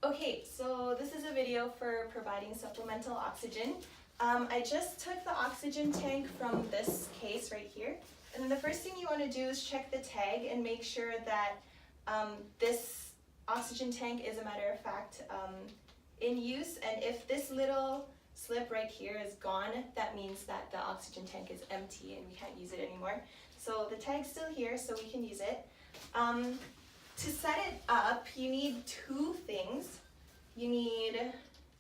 Okay, so this is a video for providing supplemental oxygen. I just took the oxygen tank from this case right here. And then the first thing you want to do is check the tag and make sure that this oxygen tank is, a matter of fact, in use. And if this little slip right here is gone, that means that the oxygen tank is empty and we can't use it anymore. So the tag's still here, so we can use it. To set it up, you need two things. You need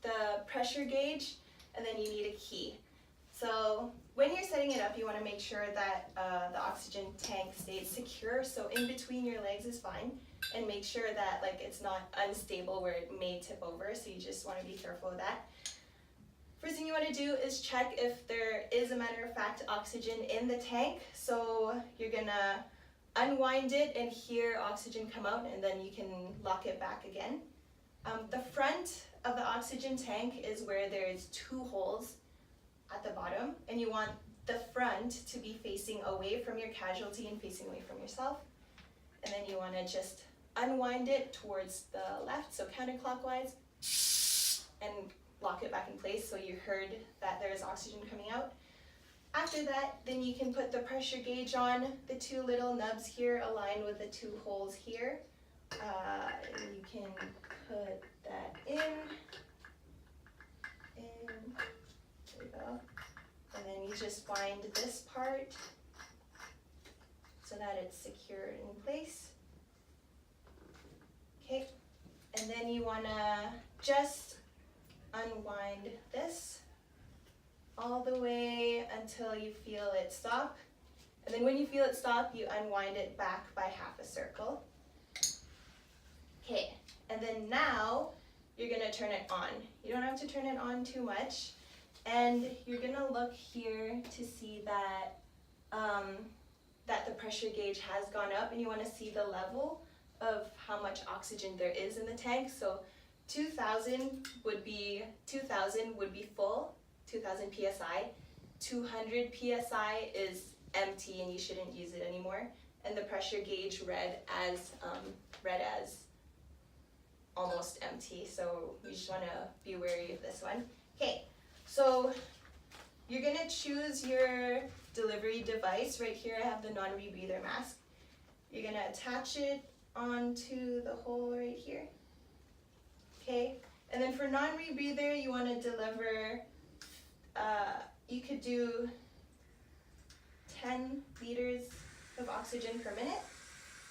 the pressure gauge, and then you need a key. So when you're setting it up, you want to make sure that the oxygen tank stays secure, so in between your legs is fine, and make sure that it's not unstable where it may tip over, so you just want to be careful of that. First thing you want to do is check if there is, a matter of fact, oxygen in the tank. So you're gonna unwind it and hear oxygen come out, and then you can lock it back again. The front of the oxygen tank is where there's two holes at the bottom, and you want the front to be facing away from your casualty and facing away from yourself. And then you want to just unwind it towards the left, so counterclockwise, and lock it back in place so you heard that there is oxygen coming out. After that, then you can put the pressure gauge on. The two little nubs here align with the two holes here. And you can put that in. There we go. And then you just wind this part so that it's secured in place. Okay, and then you wanna just unwind this all the way until you feel it stop. And then when you feel it stop, you unwind it back by half a circle. Okay, and then now you're gonna turn it on. You don't have to turn it on too much. And you're gonna look here to see that, that the pressure gauge has gone up, and you wanna see the level of how much oxygen there is in the tank. So 2000 would be full, 2000 psi. 200 psi is empty and you shouldn't use it anymore. And the pressure gauge read as almost empty, so you just want to be wary of this one. Okay, so you're going to choose your delivery device. Right here I have the non-rebreather mask. You're going to attach it onto the hole right here. Okay, and then for non-rebreather, you want to deliver, you could do 10 liters of oxygen per minute.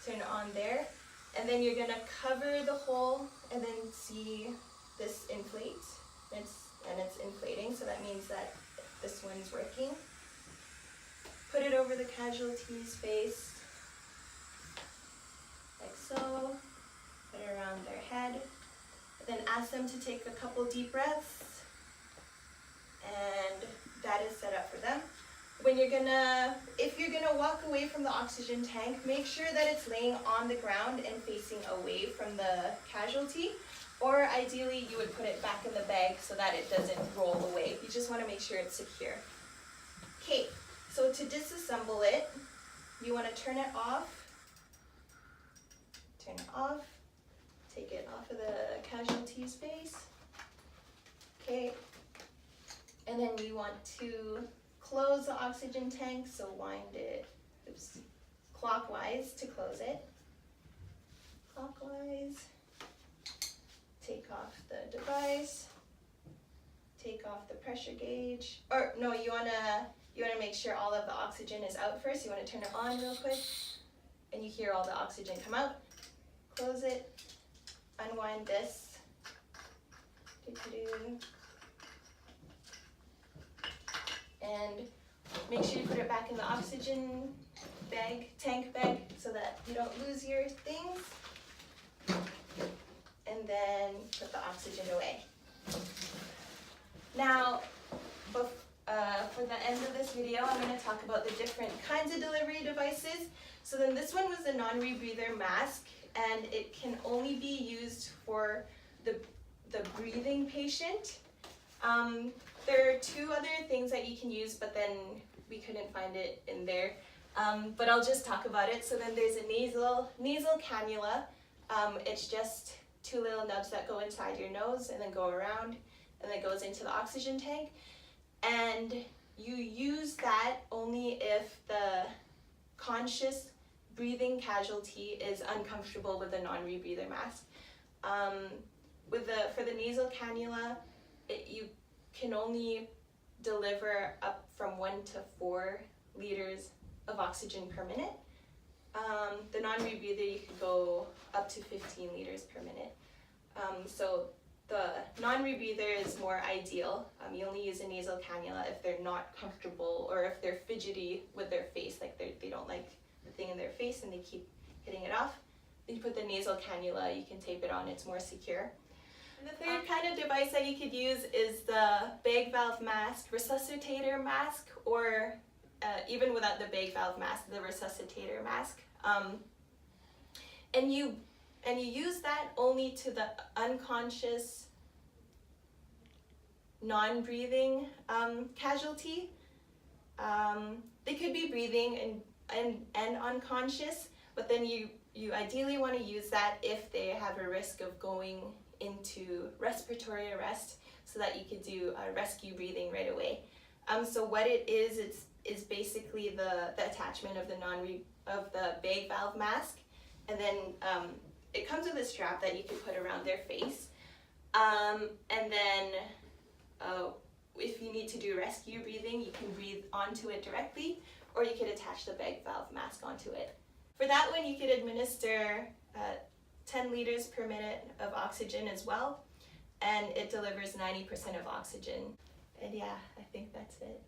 Turn it on there. And then you're gonna cover the hole and then see this inflate. It's inflating, so that means that this one's working. Put it over the casualty's face, like so. Put it around their head. Then ask them to take a couple deep breaths, and that is set up for them. If you're gonna walk away from the oxygen tank, make sure that it's laying on the ground and facing away from the casualty, or ideally you would put it back in the bag so that it doesn't roll away. You just wanna make sure it's secure. Okay, so to disassemble it, you wanna turn it off, take it off of the casualty's face. Okay, and then you want to close the oxygen tank, so wind it, clockwise to close it. Clockwise. Take off the device. Take off the pressure gauge. Or no, you wanna make sure all of the oxygen is out first. You wanna turn it on real quick, and you hear all the oxygen come out. Close it. Unwind this. And make sure you put it back in the oxygen tank bag, so that you don't lose your things. And then put the oxygen away. Now, for the end of this video, I'm going to talk about the different kinds of delivery devices. So then this one was the non-rebreather mask, and it can only be used for the breathing patient. There are two other things that you can use, but then we couldn't find it in there. But I'll just talk about it. So then there's a nasal cannula. It's just two little nubs that go inside your nose and then go around and then goes into the oxygen tank. And you use that only if the conscious breathing casualty is uncomfortable with the non-rebreather mask. For the nasal cannula, you can only deliver up from 1 to 4 liters of oxygen per minute. The non-rebreather, you could go up to 15 liters per minute. So the non-rebreather is more ideal. You only use a nasal cannula if they're not comfortable or if they're fidgety with their face, like they don't like the thing in their face and they keep hitting it off. Then you put the nasal cannula, you can tape it on, it's more secure. And the third kind of device that you could use is the bag valve mask, resuscitator mask, or even without the bag valve mask, the resuscitator mask. And you use that only to the unconscious, non-breathing casualty. They could be breathing and unconscious, but then you ideally want to use that if they have a risk of going into respiratory arrest, so that you could do rescue breathing right away. So what it is basically the attachment of the bag valve mask, and then it comes with a strap that you can put around their face, and then if you need to do rescue breathing, you can breathe onto it directly, or you could attach the bag valve mask onto it. For that one, you could administer 10 liters per minute of oxygen as well, and it delivers 90% of oxygen. And yeah, I think that's it.